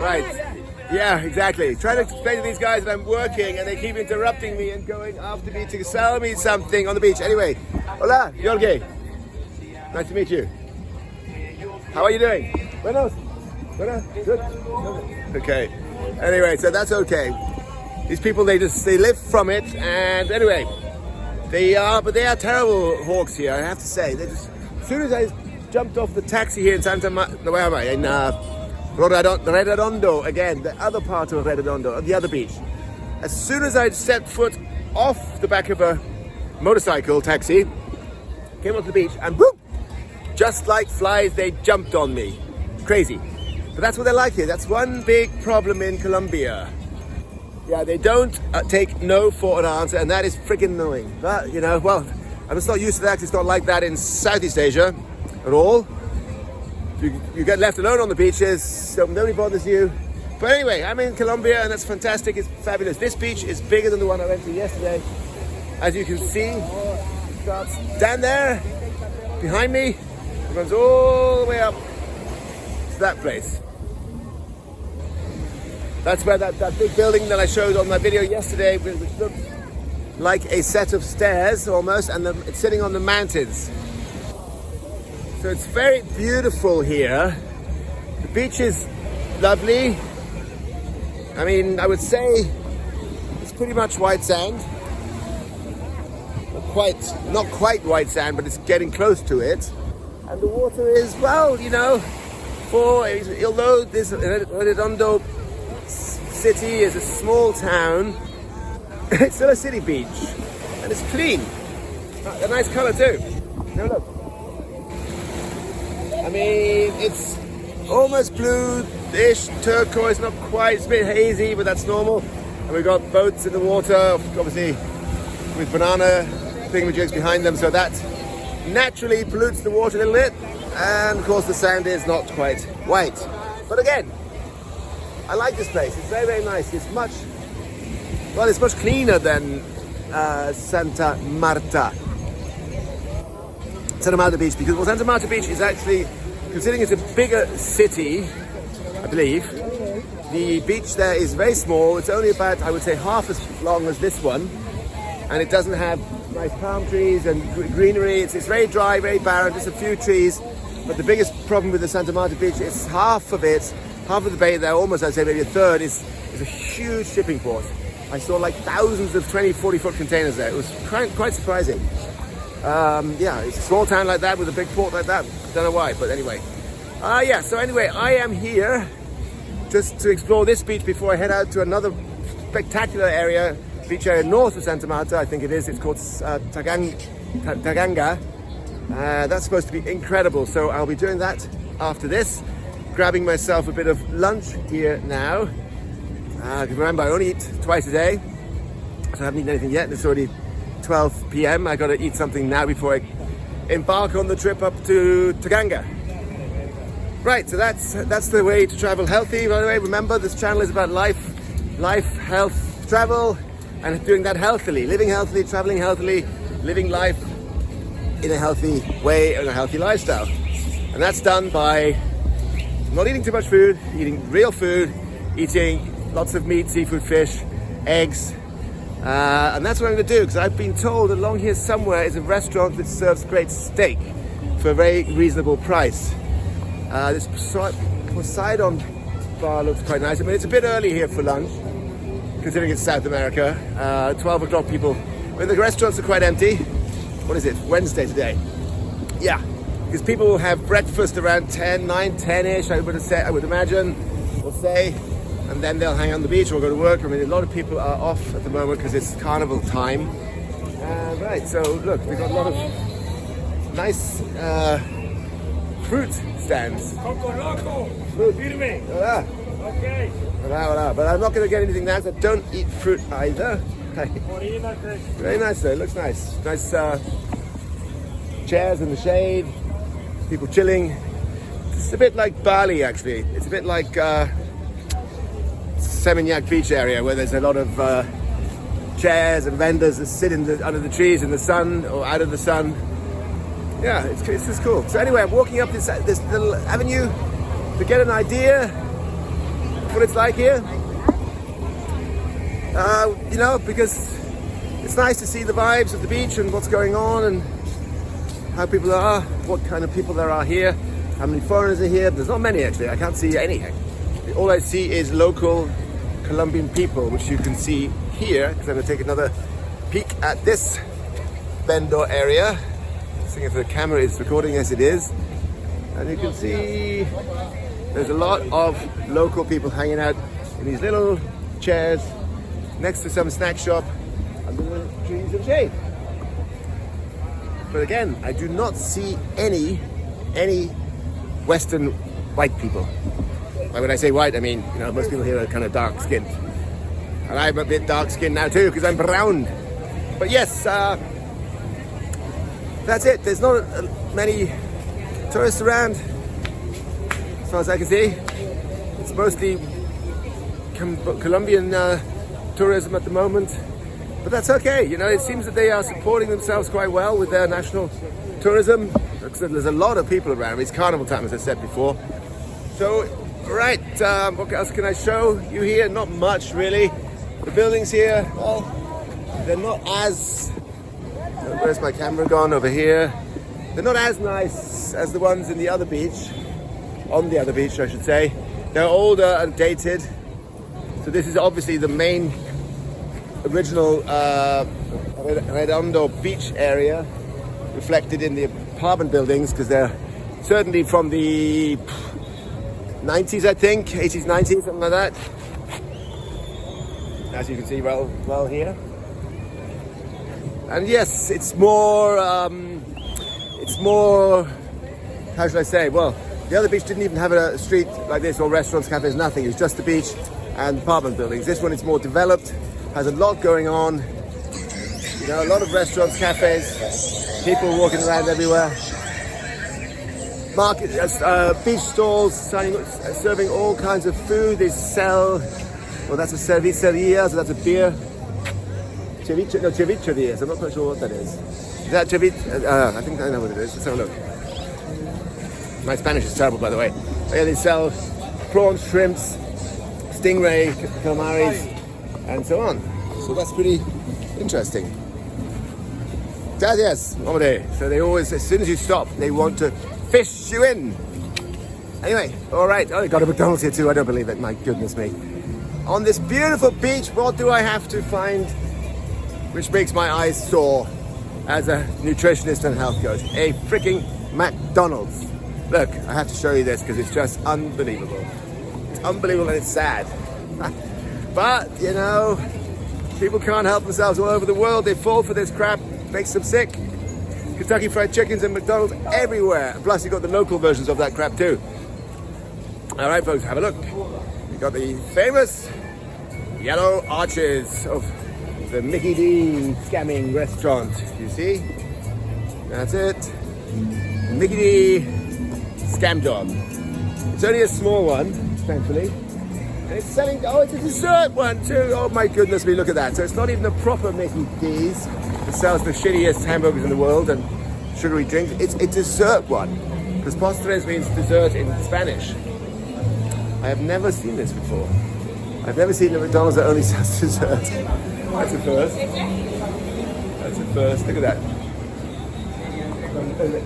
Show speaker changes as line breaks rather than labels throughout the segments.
Right. Yeah, exactly. Trying to explain to these guys that I'm working and they keep interrupting me and going after me to sell me something on the beach. Anyway, hola, Jorge. Nice to meet you. How are you doing? Buenos. Buenos. Good. Okay. Anyway, so that's okay. These people, they live from it, and anyway, they are terrible hawks here, I have to say. As soon as I jumped off the taxi here in where am I? In Redondo, again, the other part of Redondo, the other beach. As soon as I set foot off the back of a motorcycle taxi, came onto the beach, and boom! Just like flies, they jumped on me. Crazy. But that's what they're like here. That's one big problem in Colombia. Yeah, they don't take no for an answer, and that is freaking annoying. But, you know, well, I'm just not used to that. It's not like that in Southeast Asia at all. You get left alone on the beaches, so nobody bothers you. But anyway, I'm in Colombia, and that's fantastic. It's fabulous. This beach is bigger than the one I went to yesterday. As you can see, it starts down there, behind me. It runs all the way up to that place. That's where that big building that I showed on my video yesterday, which looked like a set of stairs almost, and it's sitting on the mountains. So it's very beautiful here. The beach is lovely. I mean, I would say it's pretty much white sand. Not quite white sand, but it's getting close to it. And the water is, well, you know, although this Redondo city is a small town, it's still a city beach, and it's clean. A nice color too. Now look. I mean, it's almost blue-ish, turquoise, not quite. It's a bit hazy, but that's normal. And we've got boats in the water, obviously, with banana thingamajigs behind them, so that naturally pollutes the water a little bit. And of course, the sand is not quite white. But again, I like this place. It's very, very nice. It's much cleaner than Santa Marta Beach, because Santa Marta Beach is actually, considering it's a bigger city, I believe, the beach there is very small. It's only about, I would say, half as long as this one, and it doesn't have nice palm trees and greenery. It's very dry, very barren, just a few trees. But the biggest problem with the Santa Marta Beach is half of the bay there, almost I'd say maybe a third, is a huge shipping port. I saw like thousands of 20, 40-foot containers there. It was quite surprising. Yeah, it's a small town like that with a big port like that. Don't know why, but anyway. Yeah, so anyway, I am here just to explore this beach before I head out to another spectacular beach area north of Santa Marta, I think it is. It's called Taganga. That's supposed to be incredible, so I'll be doing that after this. Grabbing myself a bit of lunch here now. Remember, I only eat twice a day, so I haven't eaten anything yet. It's already 12 p.m. I got to eat something now before I embark on the trip up to Taganga. Right, so that's the way to travel healthy. By the way, remember, this channel is about life, health, travel, and doing that healthily, living healthily, traveling healthily, living life in a healthy way, in a healthy lifestyle. And that's done by not eating too much food, eating real food, eating lots of meat, seafood, fish, eggs. And that's what I'm going to do, because I've been told along here somewhere is a restaurant that serves great steak for a very reasonable price. This Poseidon bar looks quite nice. I mean, it's a bit early here for lunch, considering it's South America. 12 o'clock people. I mean, the restaurants are quite empty. What is it? Wednesday today. Yeah, because people will have breakfast around 10-ish, I would imagine, we'll say. And then they'll hang on the beach or go to work. I mean, a lot of people are off at the moment because it's carnival time. Right, so look, we've got a lot of nice fruit stands. Fruit. Hola. Okay. Hola. But I'm not going to get anything now, so I don't eat fruit either. Very nice though, it looks nice. Nice chairs in the shade, people chilling. It's a bit like Bali actually. It's a bit like Seminyak beach area where there's a lot of chairs and vendors that sit under the trees in the sun or out of the sun. Yeah, it's just cool. So anyway, I'm walking up this little avenue to get an idea what it's like here? You know, because it's nice to see the vibes of the beach and what's going on and how people are, what kind of people there are here, how many foreigners are here. There's not many actually, I can't see anything. All I see is local Colombian people, which you can see here, because I'm going to take another peek at this Bendor area. Seeing if the camera is recording, as it is. And you can see there's a lot of local people hanging out in these little chairs next to some snack shop under the trees of shade. But again, I do not see any Western white people. Like when I say white, I mean, you know, most people here are kind of dark skinned. And I'm a bit dark skinned now too, because I'm brown. But yes, that's it. There's not many tourists around, as far as I can see. It's mostly Colombian tourism at the moment. But that's okay, you know, it seems that they are supporting themselves quite well with their national tourism. There's a lot of people around. It's carnival time, as I said before. So, right, what else can I show you here? Not much, really. The buildings here, well, they're not as... Where's my camera gone? Over here. They're not as nice as the ones in the other beach. On the other beach, I should say. They're older and dated. So this is obviously the main original Redondo Beach area, reflected in the apartment buildings, because they're certainly from the 90s, I think, 80s, 90s, something like that. As you can see well here. And yes, it's more, how should I say, well, the other beach didn't even have a street like this, or restaurants, cafes, nothing. It was just the beach and apartment buildings. This one is more developed, has a lot going on. You know, a lot of restaurants, cafes, people walking around everywhere. Market, beach stalls serving all kinds of food. They sell, well, that's a cerveceria, so that's a beer. Ceviche, no, cevicheria. I'm not quite sure what that is. Is that ceviche? I think I know what it is. Let's have a look. My Spanish is terrible, by the way. But yeah, they sell prawns, shrimps, stingray, calamaris, and so on. So that's pretty interesting. Gracias, hombre. So they always, as soon as you stop, they want to fish you in. Anyway, all right. Oh, they got a McDonald's here too. I don't believe it. My goodness me. On this beautiful beach, what do I have to find which makes my eyes sore as a nutritionist and health coach? A freaking McDonald's. Look, I have to show you this because it's just unbelievable. It's unbelievable and it's sad. But, you know, people can't help themselves all over the world. They fall for this crap. Makes them sick. Kentucky Fried Chickens and McDonald's everywhere. Plus, you've got the local versions of that crap too. All right, folks, have a look. You've got the famous yellow arches of the Mickey D scamming restaurant. You see? That's it. Mickey D scam job. It's only a small one, thankfully. And it's selling, oh, it's a dessert one too. Oh my goodness me, look at that. So it's not even a proper Mickey D's that sells the shittiest hamburgers in the world and sugary drinks. It's a dessert one. Because postres means dessert in Spanish. I have never seen this before. I've never seen a McDonald's that only sells dessert. That's a first. That's a first. Look at that.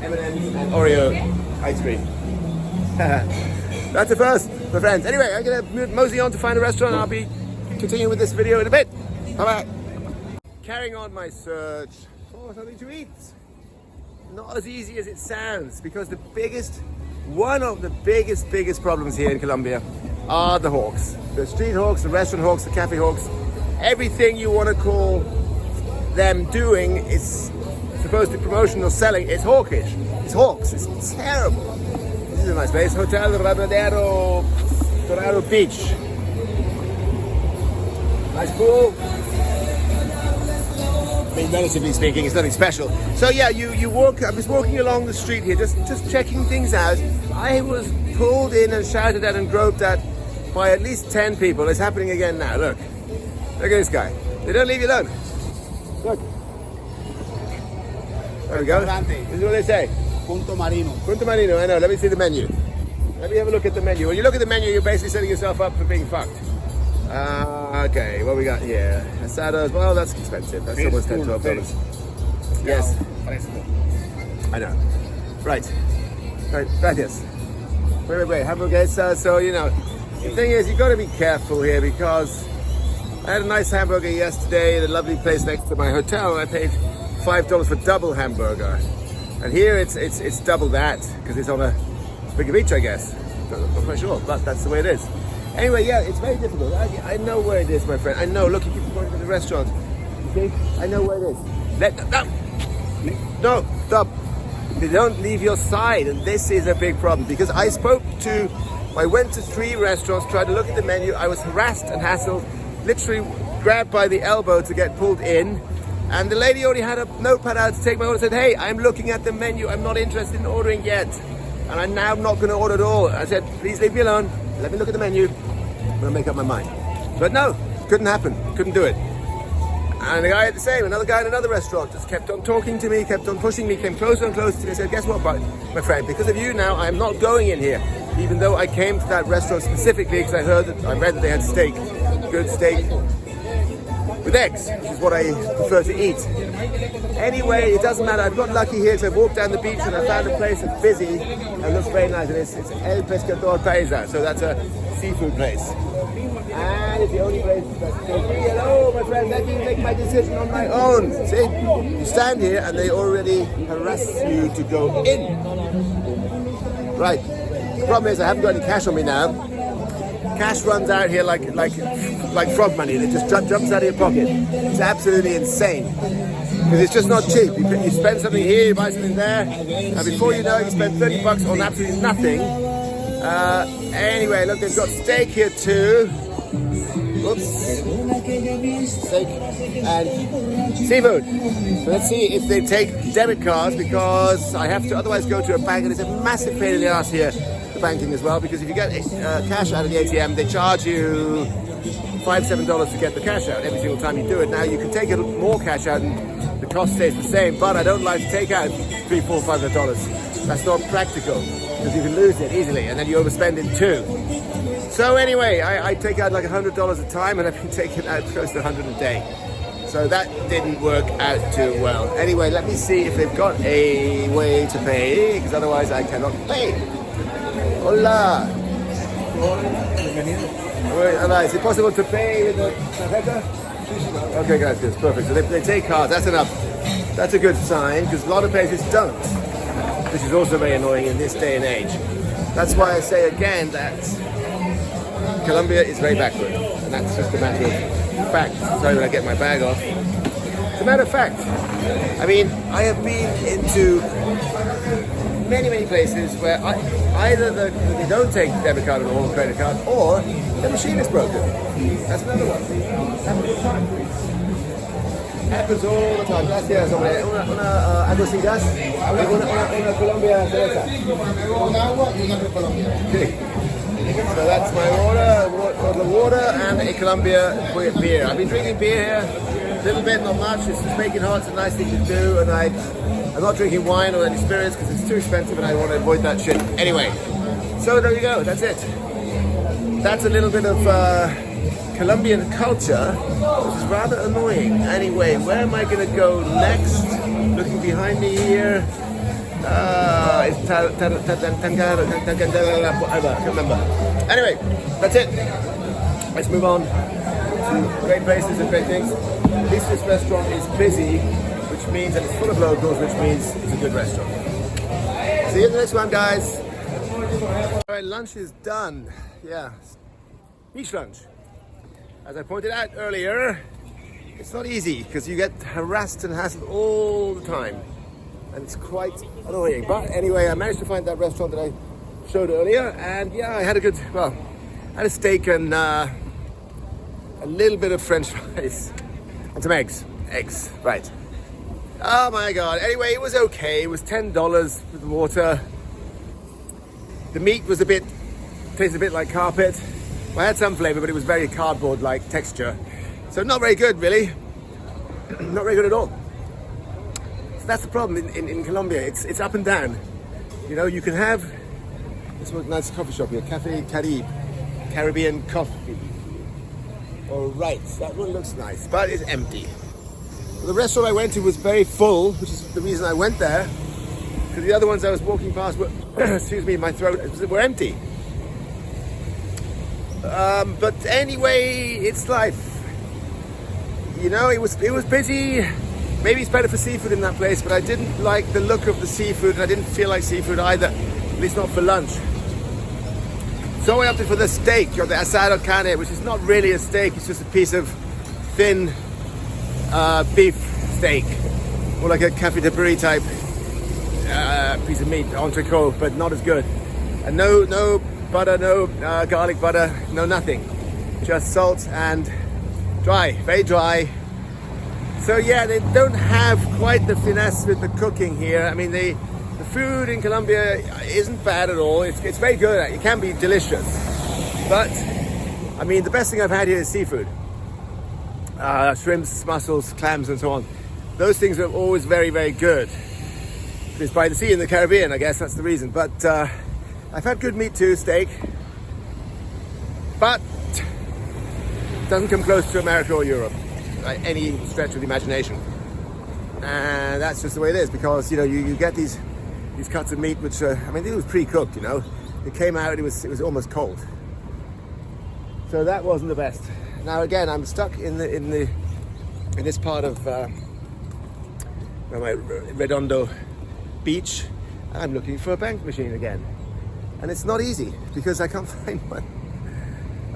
M&M's and Oreo ice cream. That's a first, my friends. Anyway, I'm going to mosey on to find a restaurant and I'll be continuing with this video in a bit. Bye-bye. Carrying on my search for something to eat. Not as easy as it sounds, because one of the biggest problems here in Colombia are the hawks. The street hawks, the restaurant hawks, the cafe hawks. Everything you want to call them doing is supposed to be promotional selling. It's hawkish. It's hawks. It's terrible. This is a nice place. Hotel Rodadero Beach. Nice pool. I mean, relatively speaking, it's nothing special. So yeah, you walk. I was walking along the street here, just checking things out. I was pulled in and shouted at and groped at by at least 10 people. It's happening again now. Look at this guy. They don't leave you alone. Look. There we go. This is what they say.
Punto Marino.
Punto Marino. I know. Let me see the menu. Let me have a look at the menu. When you look at the menu, you're basically setting yourself up for being fucked. Okay, what we got here? Asados. Well, that's expensive. That's almost $10-12. Yes. I know. Right. Gracias. Wait. Hamburguesa. So, you know, the thing is, you've got to be careful here because I had a nice hamburger yesterday at a lovely place next to my hotel. I paid $5 for double hamburger. And here it's double that because it's on a bigger beach, I guess. I'm not quite sure, but that's the way it is. Anyway, yeah, it's very difficult. I know where it is, my friend. I know. Look, you keep going to the restaurant. You see? I know where it is. No, stop. They don't leave your side, and this is a big problem because I went to 3 restaurants, tried to look at the menu. I was harassed and hassled, literally grabbed by the elbow to get pulled in. And the lady already had a notepad out to take my order, said, hey, I'm looking at the menu. I'm not interested in ordering yet. And I'm now not going to order at all. I said, please leave me alone. Let me look at the menu. I'm going to make up my mind. But no, couldn't happen. Couldn't do it. And the guy had the same. Another guy in another restaurant just kept on talking to me, kept on pushing me, came closer and closer to me. I said, guess what, my friend? Because of you now, I'm not going in here. Even though I came to that restaurant specifically because I read that they had steak. Good steak. With eggs, which is what I prefer to eat. Anyway, it doesn't matter. I've got lucky here because I walked down the beach and I found a place that's busy and looks very nice. And it's El Pescador Paisa, so that's a seafood place. And it's the only place that's free. Hello, my friend, let me make my decision on my own. See, you stand here and they already harass you to go in. Right. The problem is I haven't got any cash on me now. Cash runs out here like frog money. It just jumps out of your pocket. It's absolutely insane because it's just not cheap. You spend something here, you buy something there, and before you know it, you spend $30 on absolutely nothing. Anyway, look, they've got steak here too. Oops. Steak and seafood. So let's see if they take debit cards because I have to otherwise go to a bank and it's a massive pain in the ass here. Banking as well, because if you get cash out of the ATM, they charge you $5-7 to get the cash out every single time you do it. Now you can take more cash out and the cost stays the same, but I don't like to take out $3, $4, $500. That's not practical because you can lose it easily and then you overspend it too. So anyway, I take out like $100 a time and I've been taking out close to 100 a day. So that didn't work out too well. Anyway, let me see if they've got a way to pay because otherwise I cannot pay. Hola. Hola. Is it possible to pay with the tarjeta? Okay, guys, it's perfect. So they take cards. That's enough. That's a good sign because a lot of places don't. Which is also very annoying in this day and age. That's why I say again that Colombia is very backward, and that's just a matter of fact. Sorry when I get my bag off. It's a matter of fact. I mean, I have been into many places where either they don't take debit card or credit card, or the machine is broken. That's another one. Happens all the time. Gracias, hombre. Una agua sin gas. Una Colombia cerveza. Okay. So that's my order. The water and a Colombia beer. I've been drinking beer here. A little bit, not much. It's just making hot. It's a nice thing to do, and I'm not drinking wine or any spirits because it's too expensive and I want to avoid that shit. Anyway, so there you go, that's it. That's a little bit of Colombian culture, which is rather annoying. Anyway, where am I going to go next? Looking behind me here. It's Tangara, I can't remember. Anyway, that's it. Let's move on to great places and great things. At least this restaurant is busy, which means that it's full of locals, which means it's a good restaurant. See you in the next one, guys. All right, lunch is done. Yeah, beach lunch. As I pointed out earlier, it's not easy because you get harassed and hassled all the time. And it's quite annoying. But anyway, I managed to find that restaurant that I showed earlier. And yeah, I had I had a steak and a little bit of French fries. And some eggs. Eggs, right. Oh my God. Anyway, it was okay. It was $10 with the water. The meat was tasted a bit like carpet. Well, I had some flavor, but it was very cardboard-like texture. So not very good, really. Not very good at all. So that's the problem in Colombia. It's up and down. You know, you can have This is a nice coffee shop here, Cafe Caribe, Caribbean coffee. All right, that one looks nice, but it's empty. The restaurant I went to was very full, which is the reason I went there, because the other ones I was walking past were, excuse me, my throat, were empty. But anyway, it's life. You know, it was busy. Maybe it's better for seafood in that place, but I didn't like the look of the seafood, and I didn't feel like seafood either, at least not for lunch. So I opted for the steak, or the asado carne, which is not really a steak, it's just a piece of thin beef steak, or like a cafe de brie type piece of meat, entrecot, but not as good. And no butter, no garlic butter, no nothing, just salt and dry, very dry. So yeah, they don't have quite the finesse with the cooking here. I mean, the food in Colombia isn't bad at all. It's very good. It can be delicious, but I mean, the best thing I've had here is seafood. Shrimps, mussels, clams, and so on. Those things are always very, very good. It's by the sea in the Caribbean, I guess that's the reason. But I've had good meat too, steak. But it doesn't come close to America or Europe by any stretch of the imagination. And that's just the way it is, because you know you get these cuts of meat which I mean, it was pre-cooked. You know, it came out, it was almost cold. So that wasn't the best. Now again, I'm stuck in this part of Redondo Beach. I'm looking for a bank machine again, and it's not easy because I can't find one.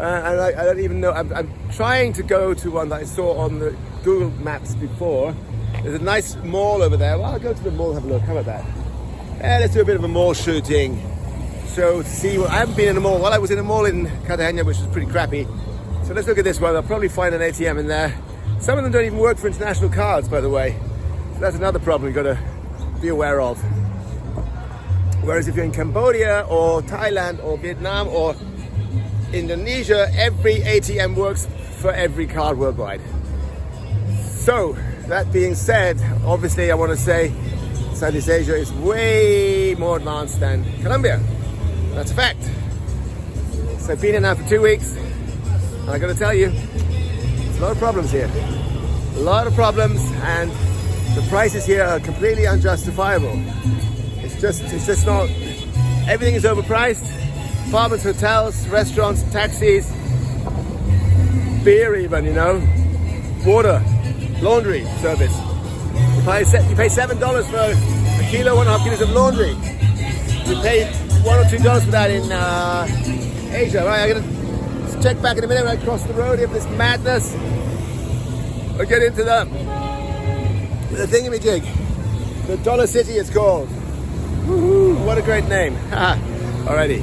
And I don't even know. I'm trying to go to one that I saw on the Google Maps before. There's a nice mall over there. Well, I'll go to the mall and have a look. How about that? Yeah, let's do a bit of a mall shooting. So to see, I haven't been in a mall. Well, I was in a mall in Cartagena, which was pretty crappy. So let's look at this one. I'll probably find an ATM in there. Some of them don't even work for international cards, by the way. So that's another problem you've got to be aware of. Whereas if you're in Cambodia or Thailand or Vietnam or Indonesia, every ATM works for every card worldwide. So that being said, obviously I want to say Southeast Asia is way more advanced than Colombia. That's a fact. So I've been here now for 2 weeks. And I got to tell you, there's a lot of problems here. A lot of problems, and the prices here are completely unjustifiable. It's just not. Everything is overpriced. Apartments, hotels, restaurants, taxis, beer, even, you know, water, laundry service. You pay $7 for a kilo, 1.5 kilos of laundry. You pay $1 or $2 for that in Asia, right? I'm gonna check back in a minute when I cross the road here for this madness. I'll get into the thingamajig. The Dollar City it's called. Woohoo, what a great name. Alrighty.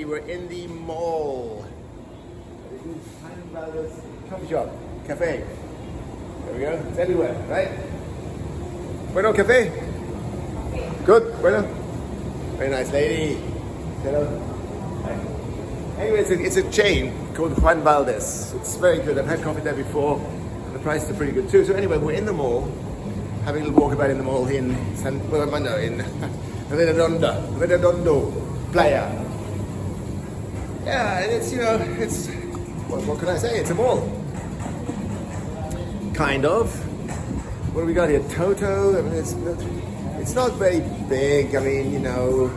We're in the mall. Coffee shop, cafe. There we go, it's everywhere, right? Bueno, cafe? Good, bueno. Very nice lady. Hello. Anyway, it's a chain called Juan Valdez. It's very good. I've had coffee there before, and the prices are pretty good too. So anyway, we're in the mall, having a little walk about in the mall in Redondo, Playa. Yeah, and it's, you know, it's, what can I say? It's a mall. Kind of. What do we got here? Toto? I mean, it's not very big. I mean, you know,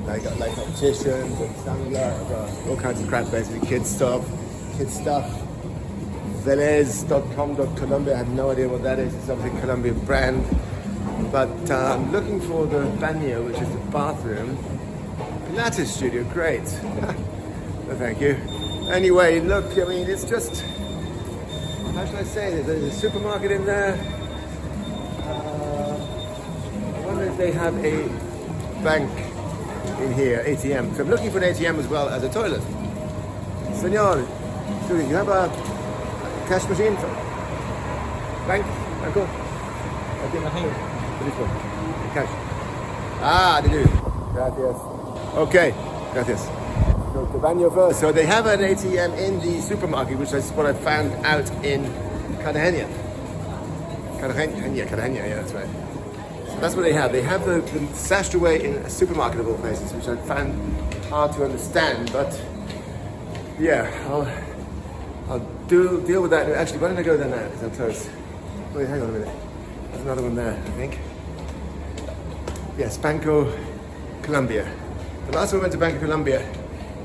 I got like opticians and sunglasses, all kinds of crap, basically, kids stuff. Velez.com.Colombia, I have no idea what that is. It's something Colombian brand. But I'm looking for the baño, which is the bathroom. Pilates studio, great. No, thank you. Anyway, look, I mean, it's just, how should I say, there's a supermarket in there. I wonder if they have a bank in here, ATM. So I'm looking for an ATM as well as a toilet. Senor, you have a cash machine? Bank? Uncle? Okay, this one. Cash. Ah, they do. Gracias. Okay, gracias. Go to baño first. So they have an ATM in the supermarket, which is what I found out in Cartagena. Cartagena, yeah, that's right. That's what they have. They have them stashed away in a supermarket of all places, which I find hard to understand. But yeah, I'll deal with that. Actually, why don't I go there now? Because I'm close. Wait, hang on a minute. There's another one there, I think. Yes, Banco Colombia. The last time I went to Banco Colombia,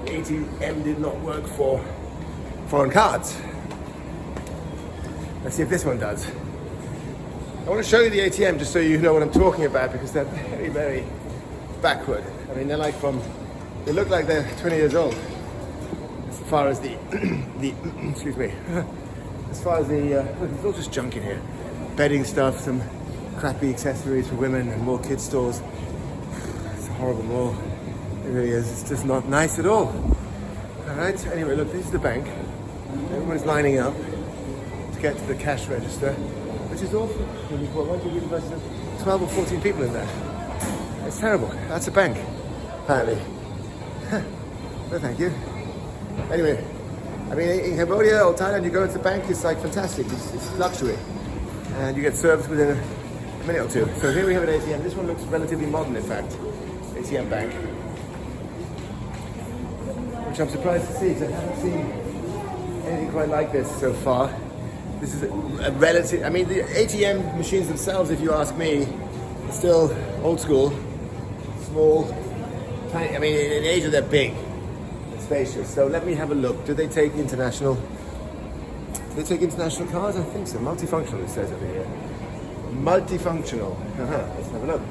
the ATM did not work for foreign cards. Let's see if this one does. I want to show you the ATM just so you know what I'm talking about, because they're very, very backward. I mean, they look like they're 20 years old. As far as the excuse me, as far as there's all just junk in here. Bedding stuff, some crappy accessories for women, and more kids stores. It's a horrible mall. It really is. It's just not nice at all. All right. Anyway, look, this is the bank. Everyone's lining up to get to the cash register, which is awful. When there's 12 or 14 people in there. It's terrible. That's a bank, apparently. No, thank you. Anyway, I mean, in Cambodia or Thailand, you go into the bank, it's like fantastic. It's luxury, and you get served within a minute or two. So here we have an ATM. This one looks relatively modern, in fact. ATM bank, which I'm surprised to see, because I haven't seen anything quite like this so far. This is a relative. I mean, the ATM machines themselves, if you ask me, are still old school, small, tiny. I mean, in Asia they're big, and spacious. So let me have a look. Do they take international? Do they take international cards? I think so. Multifunctional, it says over here. Multifunctional. Let's have a look.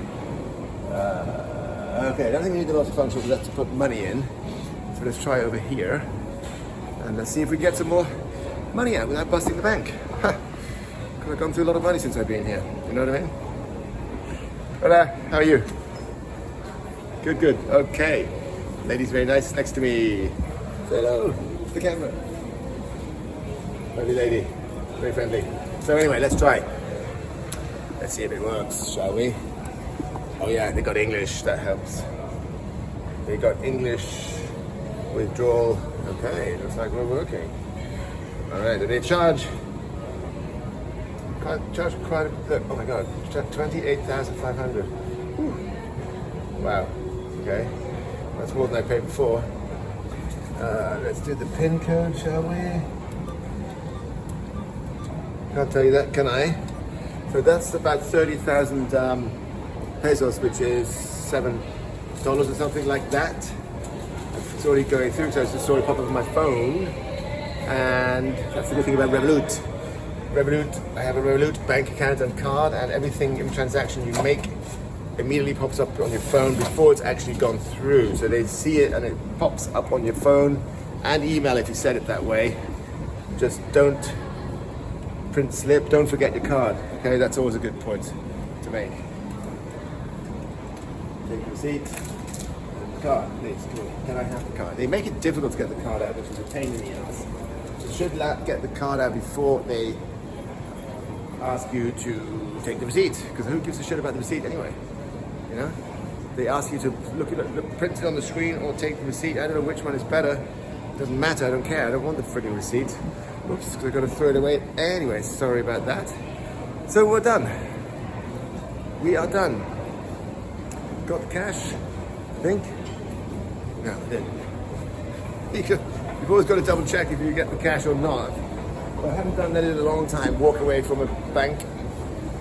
Okay, I don't think we need the multifunctional, because that's to put money in. So let's try over here, and let's see if we get some more money out without busting the bank. Because I've gone through a lot of money since I've been here. You know what I mean? Hola, how are you? Good, good. Okay. Lady's very nice next to me. Say hello to the camera. Lovely lady. Very friendly. So anyway, let's try. Let's see if it works, shall we? Oh yeah, they got English. That helps. They got English withdrawal. Okay, looks like we're working. All right, do they charge quite a bit? Oh my God, 28,500. Wow, okay. That's more than I paid before. Let's do the PIN code, shall we? Can't tell you that, can I? So that's about 30,000 pesos, which is $7 or something like that. It's already going through, so it's just already popped up on my phone. And that's the good thing about Revolut. I have a Revolut bank account and card, and everything in transaction you make immediately pops up on your phone before it's actually gone through. So they see it and it pops up on your phone and email if you set it that way. Just don't print slip, don't forget your card. Okay, that's always a good point to make. Take the receipt. Card, please. Can I have the card? They make it difficult to get the card out, which is a pain in the ass. You should get the card out before they ask you to take the receipt, because who gives a shit about the receipt anyway? You know, they ask you to print it on the screen or take the receipt. I don't know which one is better. It doesn't matter. I don't care. I don't want the frigging receipt. Oops, because I've got to throw it away anyway. Sorry about that. So we're done. We are done. Got the cash, I think. No, I didn't. You've always got to double check if you get the cash or not. But I haven't done that in a long time. Walk away from a bank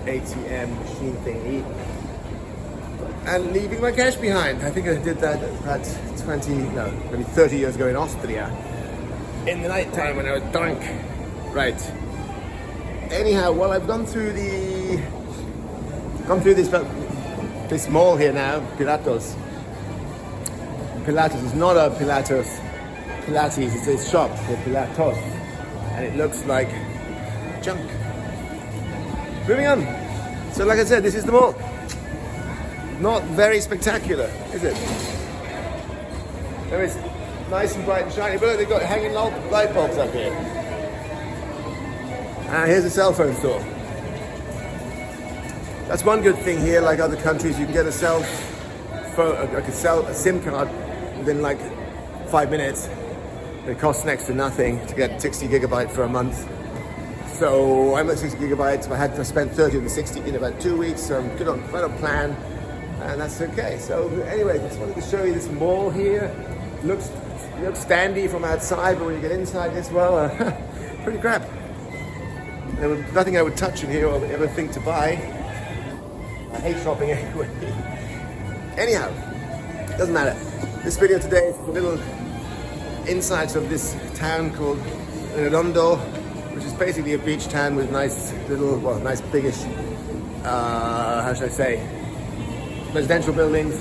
ATM machine thingy and leaving my cash behind. I think I did that about maybe 30 years ago in Austria. In the night time when I was drunk. Right. Anyhow, well, I've gone through this mall here now, Pilatos. Pilates is not a Pilates, it's a shop called Pilatos, and it looks like junk. Moving on. So like I said, this is the mall. Not very spectacular, is it? There is nice and bright and shiny, but they've got hanging light bulbs up here. And here's a cell phone store. That's one good thing here, like other countries, you can get a SIM card within like 5 minutes. It costs next to nothing to get 60 gigabyte for a month. So I'm at 60 gigabytes. I had to spend 30 of the 60 in about 2 weeks, so I'm good on, right on plan, and that's okay. So anyway, just wanted to show you this mall here. Looks standy from outside, but when you get inside this, well, pretty crap. There was nothing I would touch in here or ever think to buy. I hate shopping anyway. Anyhow, doesn't matter. This video today is a little insights of this town called Redondo, which is basically a beach town with nice little, well, nice biggish, how should I say, residential buildings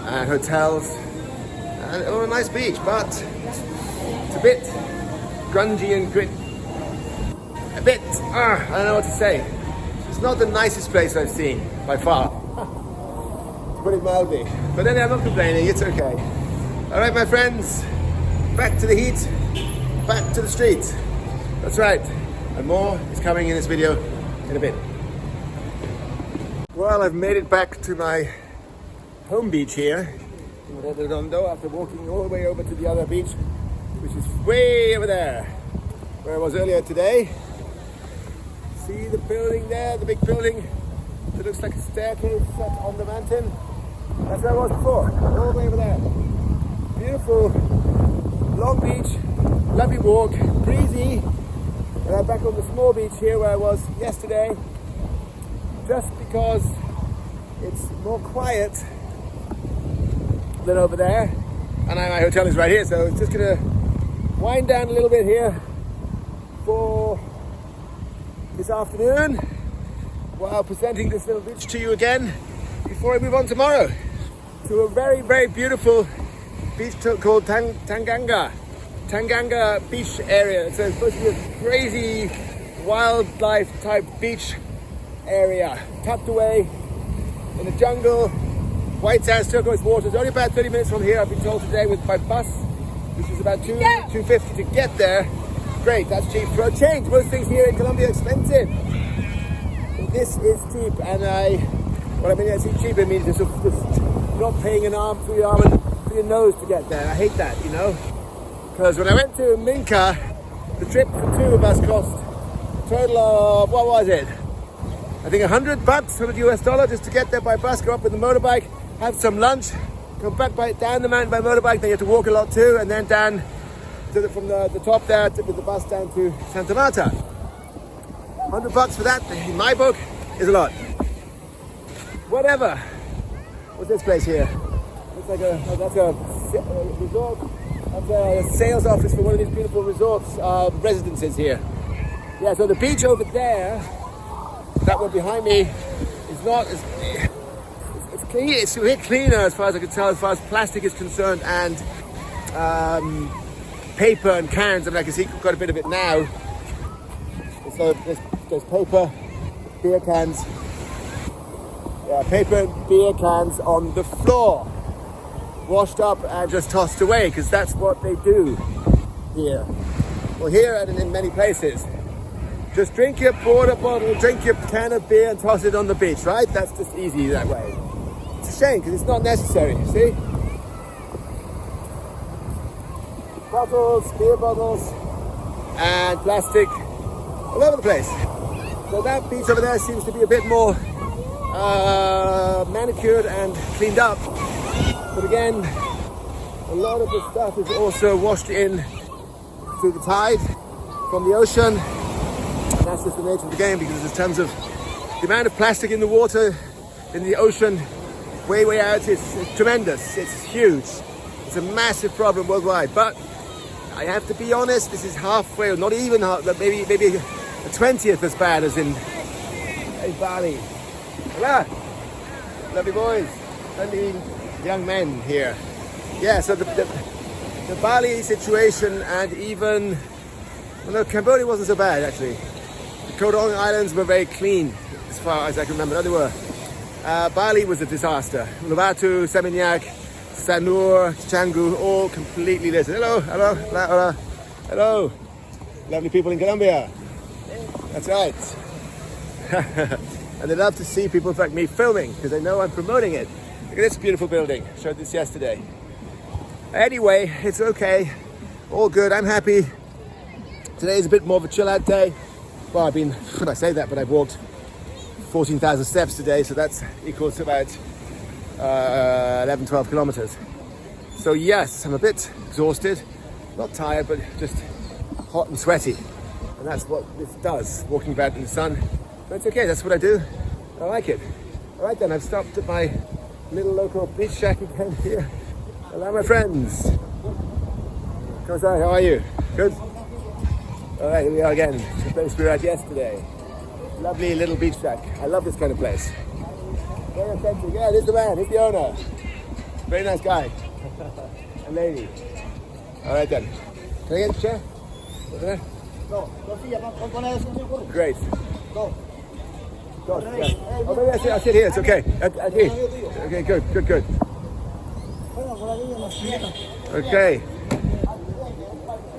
and hotels, and a nice beach, but it's a bit grungy and grit. A bit, I don't know what to say. It's not the nicest place I've seen, by far. To put it mildly. But then I'm not complaining, it's okay. All right, my friends, back to the heat, back to the streets. That's right, and more is coming in this video in a bit. Well, I've made it back to my home beach here in Redondo after walking all the way over to the other beach, which is way over there, where I was earlier today. See the building there, the big building that looks like a staircase set on the mountain? That's where I was before, all the way over there. Beautiful, long beach, lovely walk, breezy. And I'm back on the small beach here where I was yesterday, just because it's more quiet than over there. And my hotel is right here, so it's just gonna wind down a little bit here for this afternoon while presenting this little beach to you again before I move on tomorrow to a very, very beautiful beach called Tanganga beach area. It's supposed to be a crazy wildlife type beach area tucked away in the jungle, white sands, turquoise water. It's only about 30 minutes from here, I've been told today, by bus, which is about $2.50 to get there. Great, that's cheap for a change. Most things here in Colombia are expensive. This is cheap, and what I mean, I see cheap, it means just not paying an arm through your arm and through your nose to get there. I hate that, you know? Because when I went to Minca, the trip for two of us cost a total of, what was it? I think $100, $100 just to get there by bus, go up with the motorbike, have some lunch, come back down the mountain by motorbike, then you have to walk a lot too, and then down from the top there with the bus down to Santa Marta. $100 for that, in my book, is a lot. Whatever. What's this place here? Looks like that's a resort. That's a sales office for one of these beautiful resorts, residences here. Yeah, so the beach over there, that one behind me, is not as... It's clean. It's a bit cleaner as far as I can tell, as far as plastic is concerned, and paper and cans. I mean, I can see quite a bit of it now. So there's paper, beer cans. Yeah, paper and beer cans on the floor, washed up and just tossed away, because that's what they do here. Well, here and in many places. Just drink your water bottle, drink your can of beer and toss it on the beach, right? That's just easy that way. It's a shame, because it's not necessary, see? Bottles, beer bottles, and plastic all over the place. So that beach over there seems to be a bit more manicured and cleaned up. But again, a lot of the stuff is also washed in through the tide from the ocean. And that's just the nature of the game, because in terms of the amount of plastic in the water, in the ocean, way out, it's tremendous. It's huge. It's a massive problem worldwide. But I have to be honest, this is halfway, or not even half, maybe a 20th as bad as in Bali. Hola, lovely boys, lovely young men here. Yeah, so the Bali situation, and even, well, no, Cambodia wasn't so bad actually. The Tayrona Islands were very clean as far as I can remember. No, they were. Bali was a disaster. Uluwatu, Seminyak, Sanur, Canggu, all completely listed. Hello. Lovely people in Colombia. That's right. And they love to see people like me filming, because they know I'm promoting it. Look at this beautiful building. Showed this yesterday. Anyway, it's okay. All good. I'm happy. Today is a bit more of a chill out day. well, I say that, but I've walked 14,000 steps today, so that's equal to about 11, 12 kilometers. So yes, I'm a bit exhausted, not tired, but just hot and sweaty. And that's what this does, walking about in the sun. But it's okay, that's what I do. I like it. All right then, I've stopped at my little local beach shack again here. Hello, my friends. Rosario, how are you? Good? All right, here we are again. The place we were at yesterday. Lovely little beach shack. I love this kind of place. Very authentic. Yeah, this is the man. He's the owner. Very nice guy. And lady. All right then. Can I get a chair? Over there? Great. Go. Yeah. Oh, maybe I'll sit here. It's okay. Okay, good. Okay.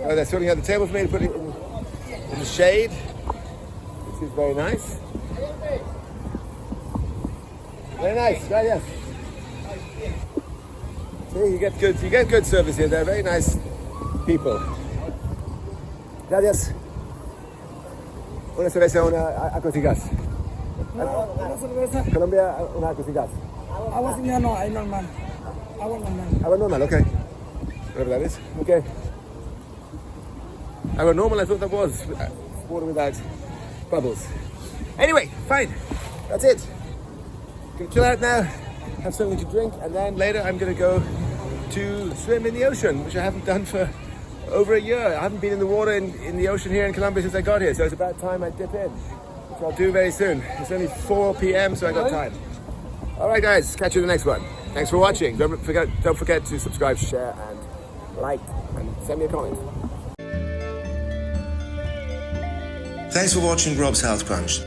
Oh, they're sorting out the table for me to put it in the shade. This is very nice. Very nice, gracias. See, you get good service here. They're very nice people. Gracias. Una cerveza, una agua sin gas.
Una cerveza.
Colombia, una agua sin gas.
Agua sin gas no, hay normal. Agua normal.
Agua normal, okay. Whatever that is, okay. Agua normal, I thought that was water without bubbles. Anyway, fine. That's it. Gonna chill out now, have something to drink, and then later I'm gonna go to swim in the ocean, which I haven't done for over a year. I haven't been in the water in the ocean here in Colombia since I got here, so it's about time I dip in, which I'll do very soon. It's only 4 p.m, so I got time. All right, guys, catch you in the next one. Thanks for watching. Don't forget to subscribe, share, and like, and send me a comment.
Thanks for watching Rob's Health Crunch.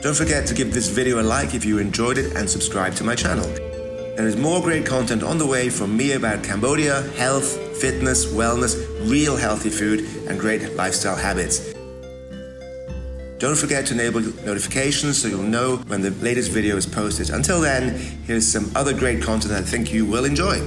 Don't forget to give this video a like if you enjoyed it and subscribe to my channel. There is more great content on the way from me about Cambodia, health, fitness, wellness, real healthy food, and great lifestyle habits. Don't forget to enable notifications so you'll know when the latest video is posted. Until then, here's some other great content I think you will enjoy.